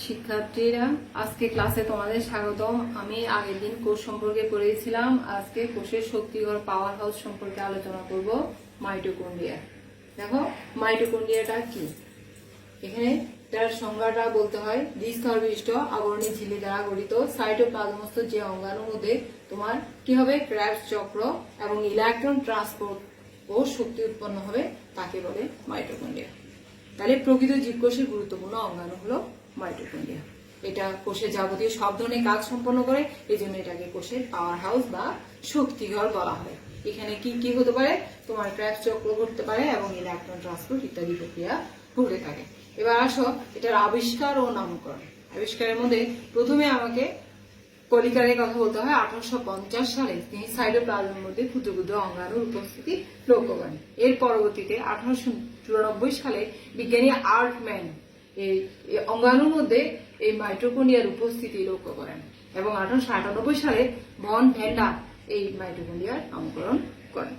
শিক্ষার্থীরা, আজকে ক্লাসে তোমাদের স্বাগতম। আমি আগের দিন কোষ সম্পর্কে পড়েছিলাম। আজকে কোষের শক্তিধর পাওয়ার হাউস সম্পর্কে আলোচনা করব, মাইটোকন্ড্রিয়া। দেখো মাইটোকন্ড্রিয়াটা কি। এখানে তার সংজ্ঞাটা বলতে হয়, দ্বিস্তর বিশিষ্ট আবরণী ঝিল্লি দ্বারা গঠিত সাইটোপ্লাজমস্থ যে অঙ্গাণুর মধ্যে তোমার কি হবে, ক্র্যাবস চক্র এবং ইলেকট্রন ট্রান্সপোর্ট ও শক্তি উৎপন্ন হবে, তাকে বলে মাইটোকন্ড্রিয়া। তাহলে প্রকৃত জীবকোষের গুরুত্বপূর্ণ অঙ্গাণু হলো মাইটোকন্ড্রিয়া। এটা কোষের যাবতীয় সব ধরনের কাজ সম্পন্ন করে, এই জন্য এটাকে কোষের পাওয়ার হাউস বা শক্তিঘর বলা হয়। এখানে কি কি হতে পারে, তোমার ক্র্যাবস চক্র ঘটতে পারে এবং ইলেকট্রন ট্রান্সপোর্ট ইত্যাদি প্রক্রিয়া ঘটে থাকে। এবার আসো এটার আবিষ্কার ও নামকরণ। আবিষ্কারের মধ্যে প্রথমে আমাকে কলিকারের কথা বলতে হয়। 1850 সালে তিনি সাইটোপ্লাজমের মধ্যে ক্ষুদ্র ক্ষুদ্র অঙ্গাণুর উপস্থিতি লক্ষ্য করেন। এর পরবর্তীতে 1894 সালে বিজ্ঞানী আর্টম্যান এই অঙ্গাণুর মধ্যে এই মাইটোকন্ড্রিয়ার উপস্থিতি লক্ষ্য করেন এবং 1898 সালে ভন ভ্যান্ডা এই মাইটোকন্ড্রিয়ার নামকরণ করেন।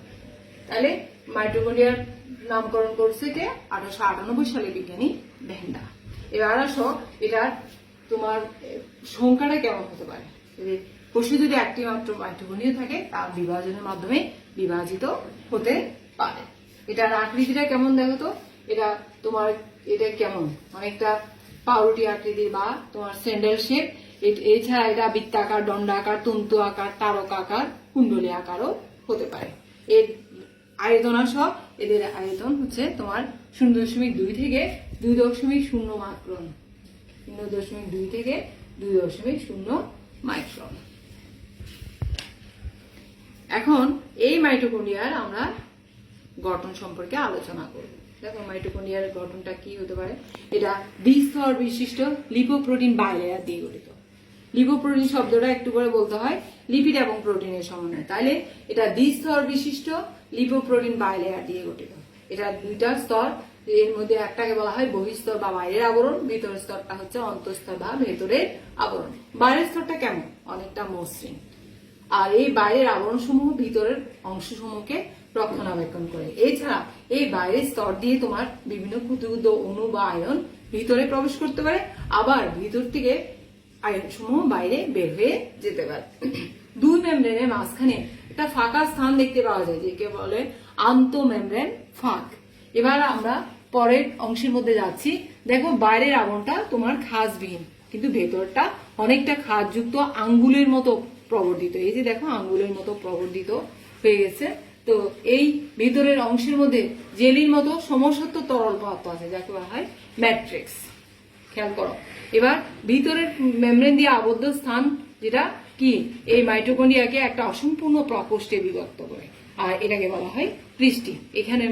তাহলে মাইটোকন্ড্রিয়ার নামকরণ করছে কে? 1898 সালে বিজ্ঞানী ভ্যান্ডা। এবার আসো এটার তোমার সংখ্যাটা কেমন হতে পারে। কোষে যদি একটি মাত্র মাইটোকন্ড্রিয়া থাকে, তার বিভাজনের মাধ্যমে বিভাজিত হতে পারে। এটার আকৃতিটা কেমন দেখো তো। এটা তোমার এটা কেমন, অনেকটা পাউরুটি আকৃতির বা তোমার স্যান্ডেল শেপ। এছাড়া এটা বৃত্তাকার, দণ্ডাকার, তন্তু আকার, তারক আকার, কুণ্ডলী আকারও হতে পারে। এর আয়তন আসো, এদের আয়তন হচ্ছে তোমার 0.2 থেকে 2.0 মাইক্রন। 0.2 থেকে 2.0 মাইক্রন। এখন এই মাইটোকন্ড্রিয়ার আমরা গঠন সম্পর্কে আলোচনা করব। দেখো মাইটোকন্ড্রিয়ার গঠনটা কি হতে পারে। এটা দ্বিস্তর বিশিষ্ট লিপোপ্রোটিন বাইলেয়ার দিয়ে গঠিত। লিপোপ্রোটিন শব্দটা একটু করে বলতে হয় লিপিড এবং প্রোটিনের সমন্বয়। তাহলে এটা দ্বিস্তর বিশিষ্ট লিপোপ্রোটিন বাইলেয়ার দিয়ে গঠিত। এটা দুইটা স্তর, এর মধ্যে একটাকে বলা হয় বহিঃস্তর বা বাইরের আবরণ, ভিতরের স্তরটা হচ্ছে অন্তঃস্তর বা ভেতরের আবরণ। বাইরের স্তরটা কেমন, অনেকটা মসৃণ। আর এই বাইরের আবরণ সমূহ ভিতরের অংশসমূহকে রক্ষণাবেক্ষণ করে। এছাড়া এই বাইরের স্তর দিয়ে তোমার বিভিন্ন ক্ষুদ্র ক্ষুদ্র অণু বা আয়ন ভিতরে প্রবেশ করতে পারে, আবার ভিতর থেকে আয়ন সমূহ বাইরে বের হয়ে যেতে পারে। দুই মেমব্রেনের মাঝখানে একটা ফাঁকা স্থান দেখতে পাওয়া যায়, যেকে বলে আন্তঃমেমব্রেন ফাঁক। এবার আমরা পরের অংশের মধ্যে যাচ্ছি। দেখো বাইরের আবরণটা তোমার খাঁজবিহীন, কিন্তু ভেতরটা অনেকটা খাঁজযুক্ত, আঙ্গুলের মতো প্রবর্ধিত। এই যে দেখো আঙ্গুলের মতো প্রবর্ধিত হয়ে গেছে। তো এই ভিতরের অংশের মধ্যে জেলির মতো সমসত্ব তরল পদার্থ আছে, যাকে বলা হয় ম্যাট্রিক্স। খেয়াল করো। এবার ভিতরের মেমব্রেন দিয়ে আবদ্ধ স্থান, যেটা কি এই মাইটোকন্ড্রিয়াকে একটা অসম্পূর্ণ প্রকোষ্ঠে বিভক্ত করে, আর এটাকে বলা হয় পৃষ্ঠি। এখানে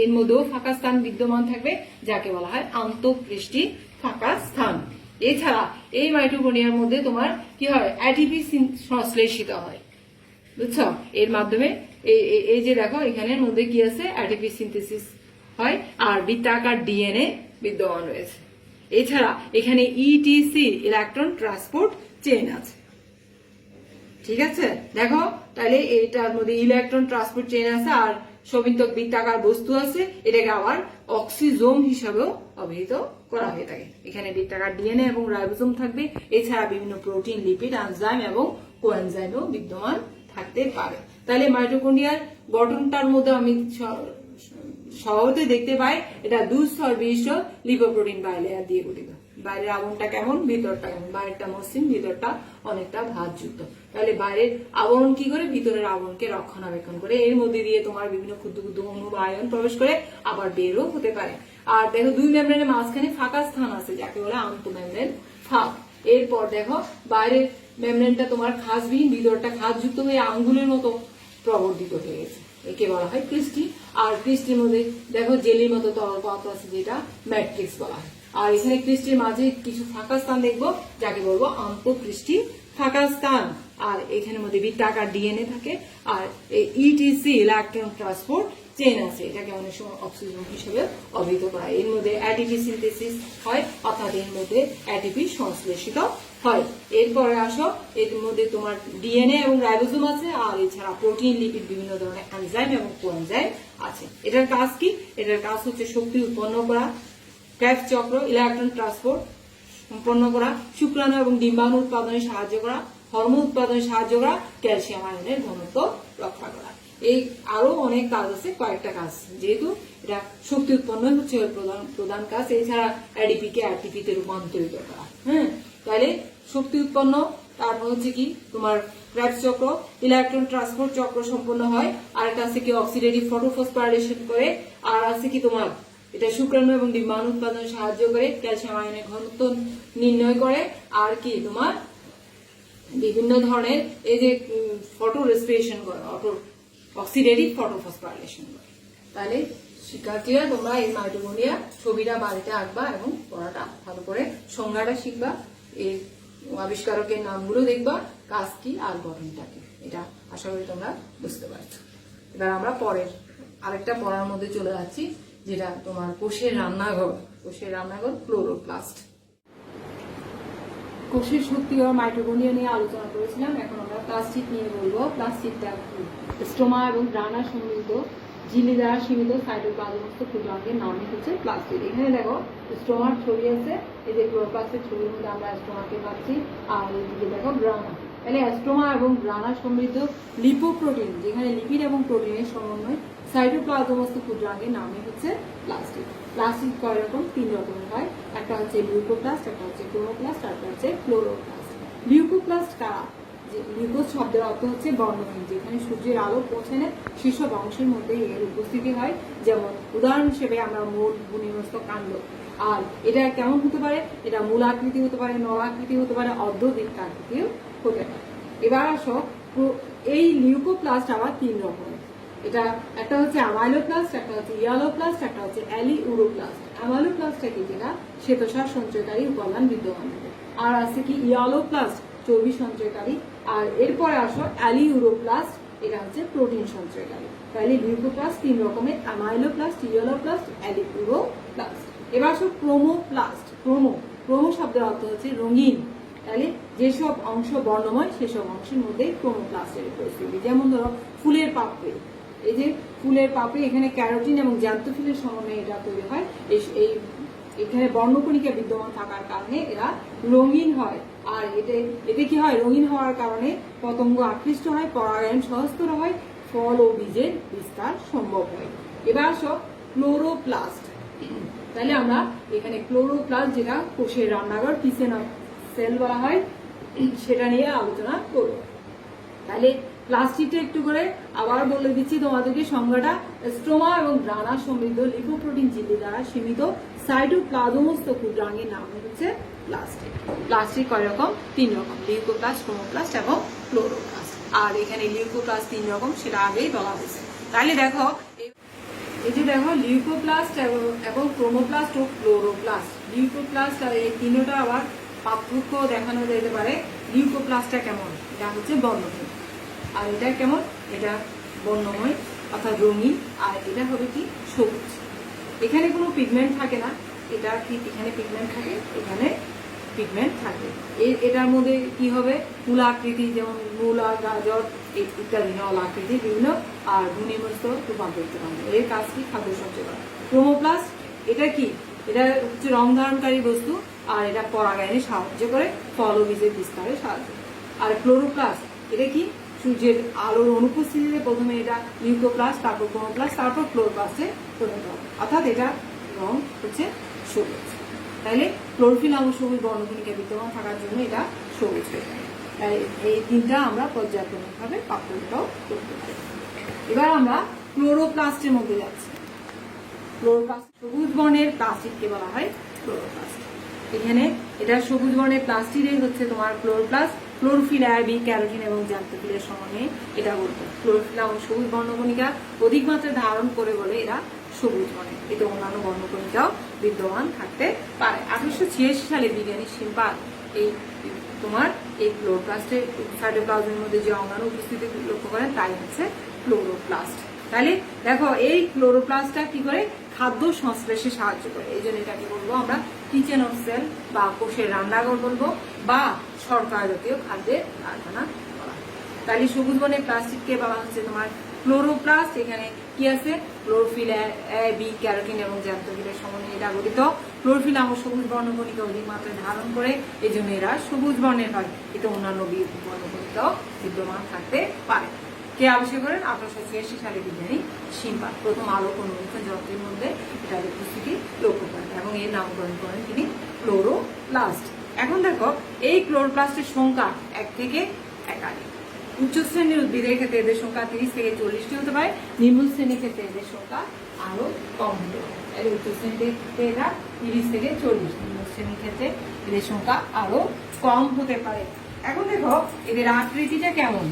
এর মধ্যেও ফাঁকা স্থান বিদ্যমান থাকবে, যাকে বলা হয় আন্তঃপৃষ্ঠি ফাঁকা স্থান। এছাড়া এই মাইটোকন্ড্রিয়ার মধ্যে তোমার কি হয়, অ্যাটিপি সংশ্লেষিত হয়, বুঝছো। এর মাধ্যমে এই যে দেখো এখানের মধ্যে কি আছে, অ্যাটিপি সিনথেসিস হয়, আর বৃত্তাকার ডিএনএ বিদ্যমান রয়েছে। এছাড়া এখানে ইটিসি ইলেকট্রন ট্রান্সপোর্ট চেইন আছে। ঠিক আছে, দেখো তাহলে এটার মধ্যে ইলেকট্রন ট্রান্সপোর্ট চেইন আছে আর সবিন্তক বৃত্তাকার বস্তু আছে। এটাকে আবার অক্সিজোম হিসাবেও অভিহিত করা হয়ে থাকে। এখানে বৃত্তাকার ডিএনএ এবং রাইবোজোম থাকবে। এছাড়া বিভিন্ন প্রোটিন, লিপিড, এনজাইম এবং কোএনজাইমও বিদ্যমান থাকতে পারে। তাহলে মাইটোকন্ড্রিয়ার গঠনটার মধ্যে আমি সহজে দেখতে পাই, এটা দুস্তর বিশিষ্ট লিপোপ্রোটিন বাইলেয়ার দিয়ে গঠিত। বাইরের আবরণটা কেমন, ভিতরটা কেমন। বাইরেরটা মসৃণ, ভিতরটা অনেকটা ভাঁজযুক্ত। তাহলে বাইরের আবরণ কি করে, ভিতরের আবরণকে রক্ষণাবেক্ষণ করে। এর মধ্যে দিয়ে তোমার বিভিন্ন ক্ষুদ্র ক্ষুদ্র অণু বা আয়ন প্রবেশ করে, আবার বেরও হতে পারে। আর দেখো দুই মেমব্রেনের মাঝখানে ফাঁকা স্থান আছে, যাকে বলে আন্তঃমেমব্রেন ফাঁক। এরপর দেখো বাইরের মেমব্রেনটা তোমার খাঁজবিহীন, ভিতরটা খাঁজযুক্ত হয়ে আঙ্গুলের মতো প্রবর্ধিত হয়ে গেছে, একে বলা হয় পৃষ্ঠি। আর পৃষ্ঠের মধ্যে দেখো জেলির মতো তরল পদার্থ আছে, যেটা ম্যাট্রিক্স বলা হয়। আর এখানে পৃষ্ঠের মাঝে কিছু ফাঁকা স্থান দেখবো, যাকে বলবো আন্তঃপৃষ্ঠি ফাঁকা স্থান। আর এখানের মধ্যে বৃত্তাকার ডিএনএ থাকে, আর ইটিসি ইলেকট্রন ট্রান্সপোর্ট চেইন আছে। এটাকে অনেক সময় অক্সিজেন হিসেবে অভিহিত করা হয়। এর মধ্যে অ্যাটিপি সিনথেসিস হয়, অর্থাৎ এর মধ্যে অ্যাটিপি সংশ্লেষিত হয়। এরপরে আসো, এর মধ্যে তোমার ডিএনএ এবং রাইবোজোম আছে, আর এছাড়া প্রোটিন, লিপিড, বিভিন্ন ধরনের এনজাইম এবং কোএনজাইম আছে। এটার কাজ কি, এটার কাজ হচ্ছে শক্তি উৎপন্ন করা, ক্র্যাবস চক্র, ইলেকট্রন ট্রান্সপোর্ট, সম্পন্ন করা, শুক্রাণু এবং ডিম্বাণু উৎপাদনে সাহায্য করা, হরমোন উৎপাদনে সাহায্য করা, ক্যালসিয়াম আয়নের ঘনত্ব রক্ষা করা। এই আরো অনেক কাজ আছে, কয়েকটা কাজ, যেহেতু এটা শক্তি উৎপন্ন হচ্ছে প্রধান কাজ। এছাড়া এডিপি কে আরটিপি তে রূপান্তরিত করা। হ্যাঁ, তাহলে শক্তি উৎপন্ন, তারপর হচ্ছে কি তোমার ক্রেবস চক্র, ইলেকট্রন ট্রান্সপোর্ট চক্র সম্পন্ন হয়। আর একটা আছে কি অক্সিডেটিভ ফটোফসফোরাইলেশন করে। আর আছে কি তোমার এটা শুক্রাণু এবং ডিম্বাণু উৎপাদনে সাহায্য করে, ক্যালসিয়াম আয়নের ঘনত্ব নির্ণয় করে। আর কি তোমার বিভিন্ন ধরনের এই যে ফটো রেসপিরেশন করে, অক্সিডেটিভ ফটোফসফোরাইলেশন করে। তাহলে শিক্ষার্থীরা তোমরা এই মাইটোকন্ড্রিয়া ছবিটা বাড়িতে আঁকবা এবং পড়াটা ভালো করে সংজ্ঞাটা শিখবা, এই আবিষ্কারকের নামগুলো দেখবা, কাজ কি আর গঠনটা কি, এটা আশা করি তোমরা বুঝতে পারছো। এবার আমরা পরের আরেকটা পড়ার মধ্যে চলে যাচ্ছি, যেটা তোমার কোষের রান্নাঘর। কোষের রান্নাঘর ক্লোরোপ্লাস্ট। কোষের শক্তি ও মাইটোকন্ড্রিয়া নিয়ে আলোচনা করেছিলাম, এখন আমরা প্লাস্টিক নিয়ে বলবো। প্লাস্টিকটা স্টোমা এবং গ্রানা সমৃদ্ধ ঝিল্লি দ্বারা সীমিত সাইটোপ্লাজমস্থ ক্ষুদ্রাঙ্গের নামই হচ্ছে প্লাস্টিক। এখানে দেখো স্টোমার ছবি আছে, এই যে ক্লোরোপ্লাস্টের ছবির মধ্যে আমরা স্টোমাকে পাচ্ছি, আর এইদিকে দেখো গ্রানা। তাহলে স্টোমা এবং গ্রানা সমৃদ্ধ লিপোপ্রোটিন, যেখানে লিপিড এবং প্রোটিনের সমন্বয় সাইটোপ্লাজমস্থ ক্ষুদ্রাঙ্গের নামই হচ্ছে প্লাস্টিক। প্লাস্টিক কয় রকম? 3 রকমের হয়। একটা হচ্ছে লিউকোপ্লাস্ট, একটা হচ্ছে ক্রোমোপ্লাস্ট, আর একটা হচ্ছে ক্লোরোপ্লাস্ট। লিউকোপ্লাস্ট কারা? লিউকোস শব্দের অর্থ হচ্ছে বর্ণহীন, যেখানে সূর্যের আলো পৌঁছে না সেসব অংশের মধ্যে এর উপস্থিতি হয়। যেমন উদাহরণ হিসেবে আমরা মূল, ভূমিমস্ত, কাণ্ড। আর এটা কেমন হতে পারে? এটা মূল আকৃতি হতে পারে, নলাকৃতি হতে পারে, অর্ধবৃত্তাকৃতিও হতে পারে। এবার আসো, এই লিউকোপ্লাস্ট আবার 3 রকমের। এটা একটা হচ্ছে অ্যামাইলোপ্লাস্ট, একটা হচ্ছে ইয়ালোপ্লাস্ট, একটা হচ্ছে অ্যালিউরোপ্লাস্ট। অ্যামাইলোপ্লাস্টটা কি? যেটা শ্বেতসার সঞ্চয়কারী উপাদান বিদ্যমান থাকে। আর আছে কি ইয়ালোপ্লাস্ট, চর্বি সঞ্চয়কারী। আর এরপরে আসো অ্যালিউরোপ্লাস্ট, এটা হচ্ছে প্রোটিন সঞ্চয়কারী। তাহলে লিউকোপ্লাস্ট 3 রকমের, অ্যামাইলোপ্লাস্ট, ইয়েলোপ্লাস্ট, অ্যালিউরোপ্লাস্ট। এবার আসো ক্রোমোপ্লাস্ট। ক্রোমো শব্দের অর্থ হচ্ছে রঙিন। তাহলে যেসব অংশ বর্ণময় সেসব অংশের মধ্যে ক্রোমোপ্লাস্টের উপস্থিতি। যেমন ধরো ফুলের পাপড়ি, এই যে ফুলের পাপড়ি, এখানে ক্যারোটিন এবং জ্যান্থোফিলের সমন্বয়ে এটা তৈরি হয়। এই এখানে বর্ণকণিকা বিদ্যমান থাকার কারণে এরা রঙিন হয়। আর এতে কি হয়? রঙিন হওয়ার কারণে পতঙ্গ আকৃষ্ট হয়, পরাগায়ন সহজতর হয়, ফল ও বীজের বিস্তার সম্ভব হয়। এবার আসো ক্লোরোপ্লাস্ট। তাহলে আমরা এখানে ক্লোরোপ্লাস্ট, যেটা কোষের রান্নাঘর, কিচেন অফ সেল বলা হয়, সেটা নিয়ে আলোচনা করব। তাহলে প্লাস্টিকটা একটু করে আবার বলে দিচ্ছি তোমাদেরকে সংজ্ঞাটা। স্ট্রোমা এবং গ্রানা সমৃদ্ধ লিপোপ্রোটিন ঝিল্লি দ্বারা সীমিত সাইটোপ্লাজমস্থ ক্ষুদ্রাঙ্গের নাম হচ্ছে প্লাস্টিক। প্লাস্টিক কয় রকম? 3 রকম, লিউকোপ্লাস্ট, ক্রোমোপ্লাস্ট এবং ক্লোরোপ্লাস্ট। আর এখানে লিউকোপ্লাস্ট 3 রকম, সেটা আগেই বলা হয়েছে। তাহলে দেখো, এই যে দেখো লিউকোপ্লাস্ট এবং ক্রোমোপ্লাস্ট ও ক্লোরোপ্লাস্ট। লিউকোপ্লাস্ট আর এই তিনটা আবার পার্থক্য দেখানো যেতে পারে। লিউকোপ্লাস্টটা কেমন? এটা হচ্ছে বর্ণহীন। আর এটা কেমন? এটা বর্ণময়, অর্থাৎ রঙিন। আর এটা হবে কি? সবুজ। এখানে কোনো পিগমেন্ট থাকে না। এটা কি? এখানে পিগমেন্ট থাকে, এখানে পিগমেন্ট থাকে। এটার মধ্যে কি হবে? মূলাকৃতি, যেমন মূলা, গাজর ইত্যাদি, নলাকৃতি বিভিন্ন, আর ঘূর্ণিমস্ত রূপান্তরিত হয়। এর কাজ কি? খাদ্য সঞ্চয় করা। ক্রোমোপ্লাস্ট এটা কি? এটা হচ্ছে রং ধারণকারী বস্তু, আর এটা পরাগায়নে সাহায্য করে, ফল ও বীজের বিস্তারে সাহায্য করে। আর ক্লোরোপ্লাস্ট এটা কি? সূর্যের আলোর অনুপস্থিতিতে প্রথমে এটা লিউকোপ্লাস্ট, তারপর ক্রোমোপ্লাস্ট, তারপর ক্লোরোপ্লাস্টে পরিণত হবে, অর্থাৎ এটা রং হচ্ছে সবুজ। তাহলে ক্লোরোফিল নামক সবুজ বর্ণকণিকা বিদ্যমান থাকার জন্য এটা সবুজ হয়ে যায়। তাই এই 3টা আমরা পর্যায়ক্রমিকভাবে পার্থক্যটাও করতে পারি। এবার আমরা ক্লোরোপ্লাস্টের মধ্যে যাচ্ছি। ক্লোরোপ্লাস্ট, সবুজ বর্ণের প্লাস্টিককে বলা হয় ক্লোরোপ্লাস্ট। এখানে এটা সবুজ বর্ণের প্লাস্টিকই হচ্ছে তোমার ক্লোরোপ্লাস্ট। ক্লোরোফিল, আরবি, ক্যারোটিন এবং জ্যান্থোফিলের সমন্বয়ে এটা গঠিত। ক্লোরোফিল এবং সবুজ বর্ণকণিকা অধিক মাত্রায় ধারণ করে বলে এরা সবুজ বর্ণের। এতে অন্যান্য বর্ণকণিকাও বিদ্যমান থাকতে পারে। 1886 সালে বিজ্ঞানী শিম্পাল তোমার এই ক্লোরোপ্লাস্টের সাইটোপ্লাজমের মধ্যে যে অঙ্গাণু উপস্থিতি লক্ষ্য করেন, তাই হচ্ছে ক্লোরোপ্লাস্ট। তাহলে দেখো, এই ক্লোরোপ্লাস্টটা কি করে? খাদ্য সংশ্লেষে সাহায্য করে। এই জন্য এটাকে বলবো আমরা কিচেন অফ সেল, বা কোষের রান্নাঘর বলবো, বা শর্করা জাতীয় খাদ্যের কারখানা বলা হয়। তাহলে সবুজ বর্ণের প্লাস্টিককে বলা হচ্ছে তোমার ক্লোরোপ্লাস্ট। এখানে কি আছে ক্লোরোফিল এ বি ক্যারোটিন এবং জ্যান্থোফিলের সমন্বয়ে এটা গঠিত। ক্লোরোফিল নামক সবুজ বর্ণকণিকা অধিক মাত্রায় ধারণ করে, এই জন্য এরা সবুজ বর্ণের হয়। এতে অন্যান্য বর্ণকণিকাও বিদ্যমান থাকতে পারে। কে আবিষ্কার করেন? 1886 সালে বিজ্ঞানী শিম্পার প্রথম আলোক অনুবীক্ষণ যন্ত্রের মধ্যে এটার উপস্থিতি লক্ষ্য করেন এবং এর নামকরণ করেন তিনি ক্লোরোপ্লাস্ট। এখন দেখো এই ক্লোরোপ্লাস্টের সংখ্যা 1 থেকে একাধিক। উচ্চ শ্রেণীর উদ্ভিদের ক্ষেত্রে এদের সংখ্যা 30 থেকে 40টি হতে পারে, নিম্ন শ্রেণীর ক্ষেত্রে এদের সংখ্যা আরো কম হতে পারে। উচ্চ শ্রেণীর ক্ষেত্রে এরা 30 থেকে 40, নিম্ন শ্রেণীর ক্ষেত্রে এদের সংখ্যা আরো কম হতে পারে। এখন দেখো এদের আকৃতিটা কেমন।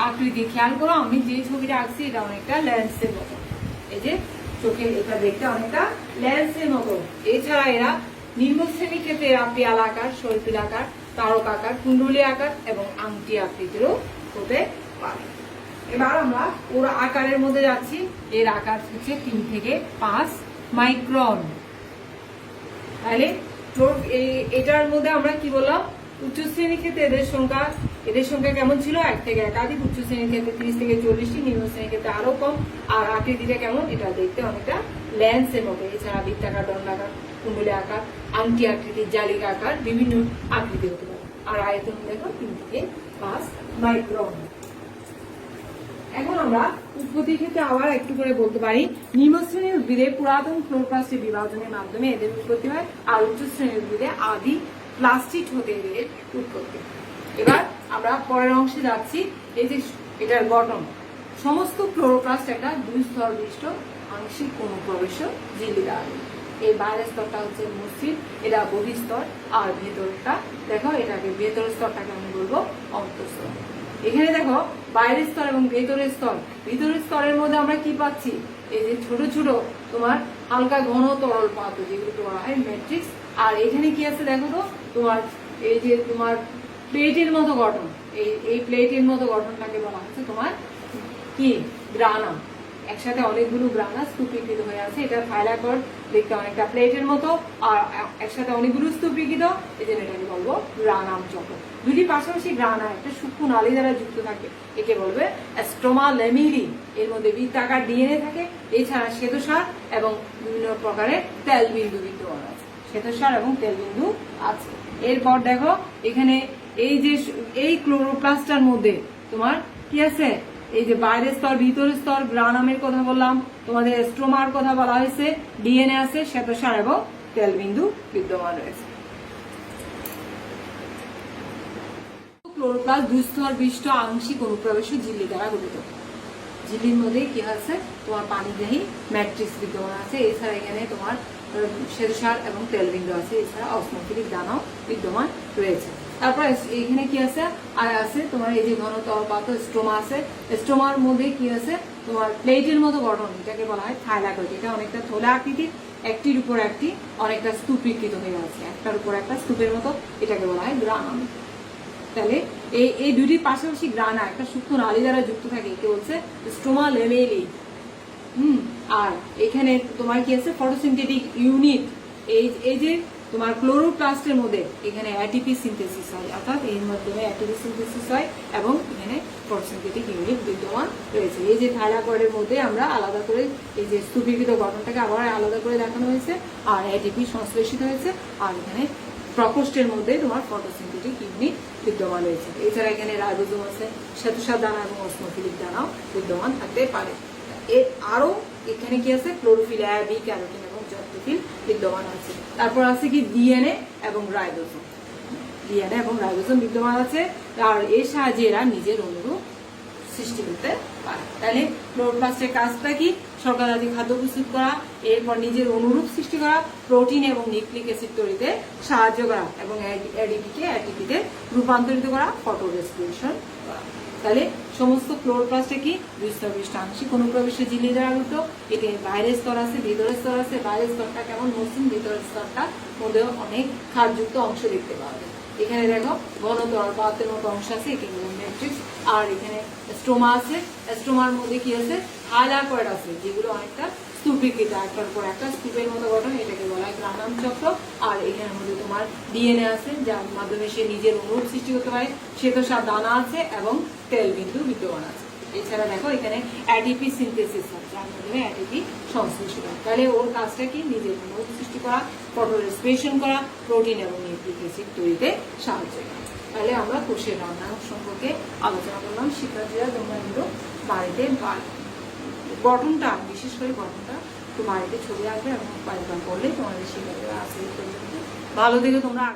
আকৃতি খেয়াল করো, আমি যে ছবিটা আঁকছি এটা অনেকটা লেন্সের মতো। এই যে চোখে এটা দেখতে অনেকটা লেন্সের মতো। এছাড়া এরা নিম্ন শ্রেণীর ক্ষেত্রে এরা পেয়ালা আকার, সর্পিল আকার, তারক আকার, কুণ্ডলী আকার এবং আংটি আকৃতিরও হতে পারে। এবার আমরা ওর আকারের মধ্যে যাচ্ছি। এর আকার হচ্ছে 3 থেকে 5 মাইক্রন। তাহলে এটার মধ্যে আমরা কি বললাম, উচ্চ শ্রেণীর ক্ষেত্রে এদের সংখ্যা কেমন ছিল? 1 থেকে একাধিক। উচ্চ শ্রেণীর ক্ষেত্রে 30 থেকে 40টি, নিম্ন শ্রেণীর ক্ষেত্রে আরো কম। আর আকৃতিটা কেমন? এটা দেখতে অনেকটা লেন্সের মতো। এছাড়া বৃত্তাকার, দণ্ডাকার, কুণ্ডলী আকার, আংটি আকৃতি, জালিকা আকার, বিভিন্ন আকৃতি হতে পারে। আর আয়তন দেখো 3 থেকে 5 মাইক্রন। এখন আমরা উৎপত্তির ক্ষেত্রে আবার একটু করে বলতে পারি, নিম্ন শ্রেণীর উদ্ভিদে পুরাতন ক্লোরোপ্লাস্টের বিভাজনের মাধ্যমে এদের উৎপত্তি হয়, আর উচ্চ শ্রেণীর উদ্ভিদে আদি প্লাস্টিড হতে এদের উৎপত্তি। এবার আমরা পরের অংশে যাচ্ছি। এই যে এটার গঠন, সমস্ত ক্লোরোপ্লাস্ট একটা 2 স্তর বিশিষ্ট আংশিক অনুপ্রবেশ ঝিল্লি দ্বারা। এই বাইরের স্তরটা হচ্ছে মসৃণ, এটা বহিঃস্তর। আর ভেতরটা দেখো, এটাকে ভেতরের স্তরটাকে আমি বলবো অন্তঃস্তর। এখানে দেখো বাইরের স্তর এবং ভেতরের স্তর। ভিতরের স্তরের মধ্যে আমরা কি পাচ্ছি? এই যে ছোট ছোট তোমার হালকা ঘন তরল পদার্থ, যেগুলো বলা হয় ম্যাট্রিক্স। আর এখানে কি আছে দেখো তো, তোমার এই যে তোমার প্লেটের মতো গঠন, এই প্লেটের মতো গঠনটাকে বলা হচ্ছে তোমার কি গ্রানা। একসাথে অনেকগুলো গ্রানা স্তূপীকৃত হয়ে আছে। এটা থাইলাকর দেখতে অনেকটা প্লেটের মতো, আর একসাথে অনেকগুলো স্তূপীকৃত, এই জন্য এটাকে বলবো গ্রানাম চক্র। দুটি পাশাপাশি গ্রানা একটা সূক্ষ্ম নালী দ্বারা যুক্ত থাকে, একে বলবে স্ট্রোমা ল্যামিলি। এর মধ্যে বৃত্তাকার ডিএনএ থাকে। এছাড়া শ্বেতসার এবং বিভিন্ন প্রকারের তেল বিন্দু বিদ্যমান আছে। শ্বেতসার এবং তেল বিন্দু আছে। এরপর দেখো এখানে এই ক্লোরোপ্লাস্টার মধ্যে তোমার কি আছে? এই যে বাইরের স্তর, ভিতরের স্তর, গ্রানামের কথা বললাম, তোমাদের স্ট্রোমার কথা বলা হয়েছে, ডিএনএ আছে, শ্বেতসার এবং তেল বিন্দু বিদ্যমান রয়েছে। ক্লোরোপ্লাস্ট 2 স্তর বিশিষ্ট আংশিক অনুপ্রবেশ ঝিল্লি দ্বারা গঠিত। ঝিল্লির মধ্যে কি আছে? তোমার পানিগ্রাহী ম্যাট্রিক্স বিদ্যমান আছে। এছাড়া এখানে তোমার শ্বেতসার এবং তেল বিন্দু আছে। এছাড়া অসমোফিলিক দানাও বিদ্যমান রয়েছে। তারপর এখানে কি আছে? আর আছে তোমার এই যে ঘন তরল পদার্থ স্ট্রোমা আছে। স্ট্রোমার মধ্যে কি আছে? তোমার প্লেটের মতো গঠন, এটাকে বলা হয় থাইলাকয়েড। এটা অনেকটা থলে আকৃতির, একটির উপর একটি অনেকটা স্তূপীকৃত হয়ে আছে, একটার উপর একটা স্তূপের মতো। এটাকে বলা হয় গ্রানাম। তাহলে এই দুটি পাশাপাশি গ্রানা একটা সূক্ষ্ম নালী দ্বারা যুক্ত থাকে, একে বলছে স্ট্রোমা ল্যামেলি। আর এখানে তোমার কি আছে? Photosynthetic unit. এই যে তোমার ক্লোরোপ্লাস্টের মধ্যে এখানে অ্যাটিপি সিনথেসিস হয়, অর্থাৎ এর মাধ্যমে অ্যাটিপি সিনথেসিস হয় এবং এখানে ফটোসিনথেটিক ইউনিট বিদ্যমান রয়েছে। এই যে থাইলাকয়েডের মধ্যে আমরা আলাদা করে এই যে স্তূপীকৃত গঠনটাকে আবার আলাদা করে দেখানো হয়েছে, আর অ্যাটিপি সংশ্লেষিত হয়েছে। আর এখানে প্রকোষ্ঠের মধ্যে তোমার ফটোসিনথেটিক ইউনিট বিদ্যমান রয়েছে। এছাড়া এখানে রাইবোজোম আছে, শ্বেতসার দানা এবং অসমোফিলিক দানাও বিদ্যমান থাকতে পারে। এর আরো এখানে কি আছে? ক্লোরোফিল এ বি ক্যারোটিন এবং জ্যান্থোফিল বিদ্যমান আছে। তারপর আছে কি ডিএনএ এবং রাইবোজোম। ডিএনএ এবং রাইবোজোম বিদ্যমান আছে, আর এর সাহায্যে এরা নিজের অনুরূপ সৃষ্টি করতে পারে। তাহলে ক্লোরোপ্লাস্টের কাজটা কি? শর্করা জাতীয় খাদ্য প্রস্তুত করা, এরপর নিজের অনুরূপ সৃষ্টি করা, প্রোটিন এবং নিউক্লিক অ্যাসিড তৈরিতে সাহায্য করা এবং এডিপিকে অ্যাটিপিতে রূপান্তরিত করা, ফটো রেসপিরেশন করা। তাহলে সমস্ত ক্লোরোপ্লাস্টে কি 2 স্তর বিশিষ্ট আংশিক অনুপ্রবেশের ঝিল্লি দ্বারা গঠিত। এতে বাইরের স্তর আছে, ভিতরের স্তর আছে। বাইরের স্তরটা কেমন? মসৃণ। ভিতরের স্তরটা মধ্যে অনেক ক্ষারযুক্ত অংশ দেখতে পাওয়া যায়। এখানে দেখো ঘন তরল পদার্থের মতো অংশ আছে, এটি হলো ম্যাট্রিক্স। আর এখানে স্ট্রোমা আছে। স্ট্রোমার মধ্যে কি আছে? থাইলাকয়েড আছে, যেগুলো অনেকটা স্তূপীকৃত, একটার উপর একটা স্তূপের মতো গঠন, এটাকে বলা হয় গ্রানাম চক্র। আর এখানের মধ্যে তোমার ডিএনএ আছে, যার মাধ্যমে সে নিজের অনুরূপ সৃষ্টি করতে পারে। শ্বেতসার দানা আছে এবং তেল বিন্দু বিদ্যমান আছে। এছাড়া দেখো এখানে অ্যাডিপি সিনথেসিস হয়, যার মাধ্যমে অ্যাডিপি সংশ্লেষণ হয়। তাহলে ওর কাজটা কি? নিজের মনোজ সৃষ্টি করা, ফটো রেসপিরেশন করা, প্রোটিন এবং নিউক্লিক অ্যাসিড তৈরিতে সাহায্য করে। তাহলে আমরা কোষের রান্না সম্পর্কে আলোচনা করলাম। শিক্ষার্থীরা তোমরা কিন্তু বাড়িতে গঠনটা, বিশেষ করে গঠনটা তো বাড়িতে ছবি আঁকবে এবং কয়েকবার করলে তোমাদের শিক্ষার্থীরা আসলে ভালো থেকে তোমরা